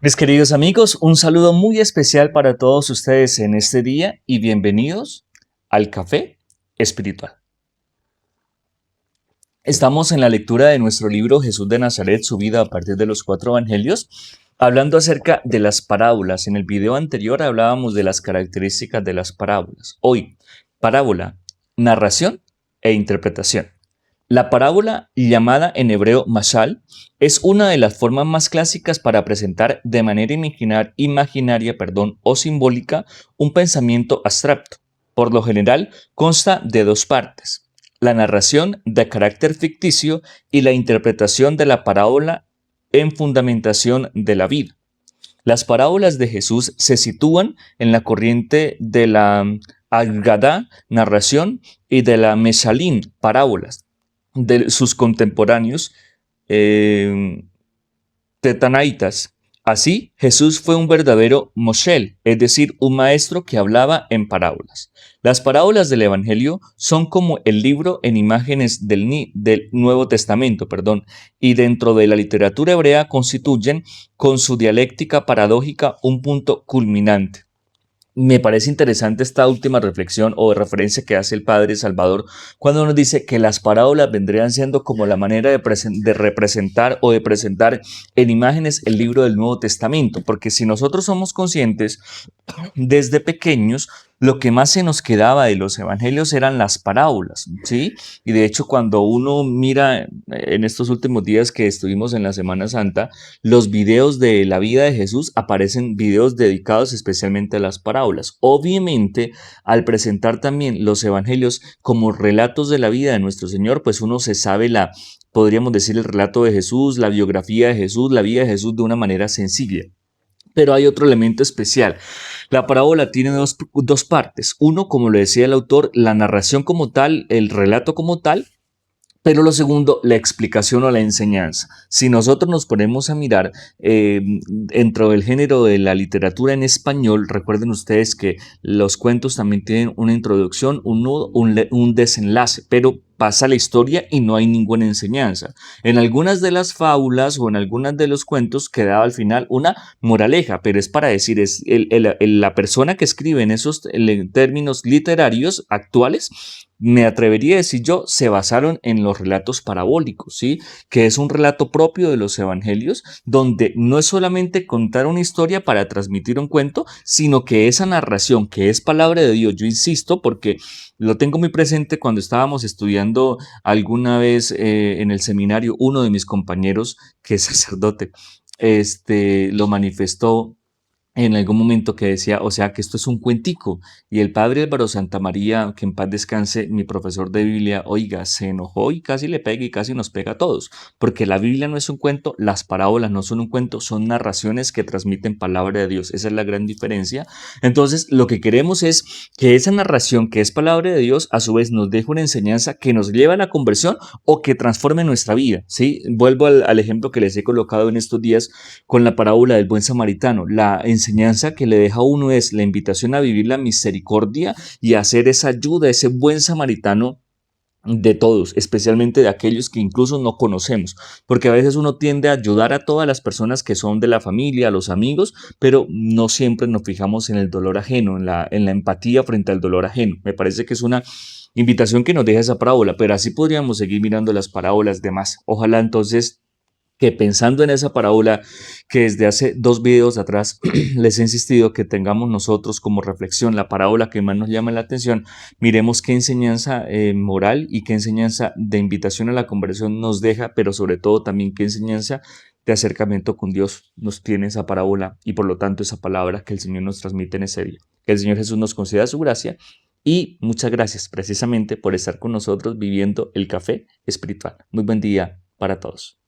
Mis queridos amigos, un saludo muy especial para todos ustedes en este día y bienvenidos al Café Espiritual. Estamos en la lectura de nuestro libro Jesús de Nazaret, su vida a partir de los 4 evangelios, hablando acerca de las parábolas. En el video anterior hablábamos de las características de las parábolas. Hoy, parábola, narración e interpretación. La parábola, llamada en hebreo mashal, es una de las formas más clásicas para presentar de manera imaginaria o simbólica un pensamiento abstracto. Por lo general, consta de dos partes: la narración de carácter ficticio y la interpretación de la parábola en fundamentación de la vida. Las parábolas de Jesús se sitúan en la corriente de la Agadá, narración, y de la Meshalín, parábolas, de sus contemporáneos tetanaitas. Así, Jesús fue un verdadero Moshel, es decir, un maestro que hablaba en parábolas. Las parábolas del Evangelio son como el libro en imágenes del Nuevo Testamento, y dentro de la literatura hebrea constituyen, con su dialéctica paradójica, un punto culminante. Me parece interesante esta última reflexión o referencia que hace el Padre Salvador cuando nos dice que las parábolas vendrían siendo como la manera de representar o de presentar en imágenes el libro del Nuevo Testamento, porque si nosotros somos conscientes, desde pequeños, lo que más se nos quedaba de los evangelios eran las parábolas, ¿sí? Y de hecho, cuando uno mira en estos últimos días que estuvimos en la Semana Santa, los videos de la vida de Jesús, aparecen videos dedicados especialmente a las parábolas. Obviamente, al presentar también los evangelios como relatos de la vida de nuestro Señor, pues uno se sabe podríamos decir, el relato de Jesús, la biografía de Jesús, la vida de Jesús de una manera sencilla. Pero hay otro elemento especial. La parábola tiene dos partes. Uno, como lo decía el autor, la narración como tal, el relato como tal, pero lo segundo, la explicación o la enseñanza. Si nosotros nos ponemos a mirar dentro del género de la literatura en español, recuerden ustedes que los cuentos también tienen una introducción, un nudo, un desenlace, pero pasa la historia y no hay ninguna enseñanza. En algunas de las fábulas o en algunas de los cuentos quedaba al final una moraleja, pero es para decir, es la persona que escribe en esos términos literarios actuales, me atrevería a decir yo, se basaron en los relatos parabólicos, ¿sí? Que es un relato propio de los evangelios, donde no es solamente contar una historia para transmitir un cuento, sino que esa narración, que es palabra de Dios, yo insisto, porque lo tengo muy presente cuando estábamos estudiando alguna vez en el seminario, uno de mis compañeros, que es sacerdote, lo manifestó en algún momento, que decía, o sea, que esto es un cuentico. Y el padre Álvaro Santamaría, que en paz descanse, mi profesor de Biblia, oiga, se enojó y casi le pega y casi nos pega a todos, porque la Biblia no es un cuento, las parábolas no son un cuento, son narraciones que transmiten palabra de Dios. Esa es la gran diferencia. Entonces, lo que queremos es que esa narración, que es palabra de Dios, a su vez nos deje una enseñanza que nos lleve a la conversión o que transforme nuestra vida, ¿sí? Vuelvo al ejemplo que les he colocado en estos días con la parábola del buen samaritano. La enseñanza que le deja a uno es la invitación a vivir la misericordia y a hacer esa ayuda, ese buen samaritano de todos, especialmente de aquellos que incluso no conocemos, porque a veces uno tiende a ayudar a todas las personas que son de la familia, a los amigos, pero no siempre nos fijamos en el dolor ajeno, en la empatía frente al dolor ajeno. Me parece que es una invitación que nos deja esa parábola, pero así podríamos seguir mirando las parábolas de más. Ojalá entonces que, pensando en esa parábola que desde hace 2 videos atrás les he insistido que tengamos nosotros como reflexión, la parábola que más nos llama la atención, miremos qué enseñanza moral y qué enseñanza de invitación a la conversión nos deja, pero sobre todo también qué enseñanza de acercamiento con Dios nos tiene esa parábola y por lo tanto esa palabra que el Señor nos transmite en ese día. Que el Señor Jesús nos conceda su gracia y muchas gracias precisamente por estar con nosotros viviendo el café espiritual. Muy buen día para todos.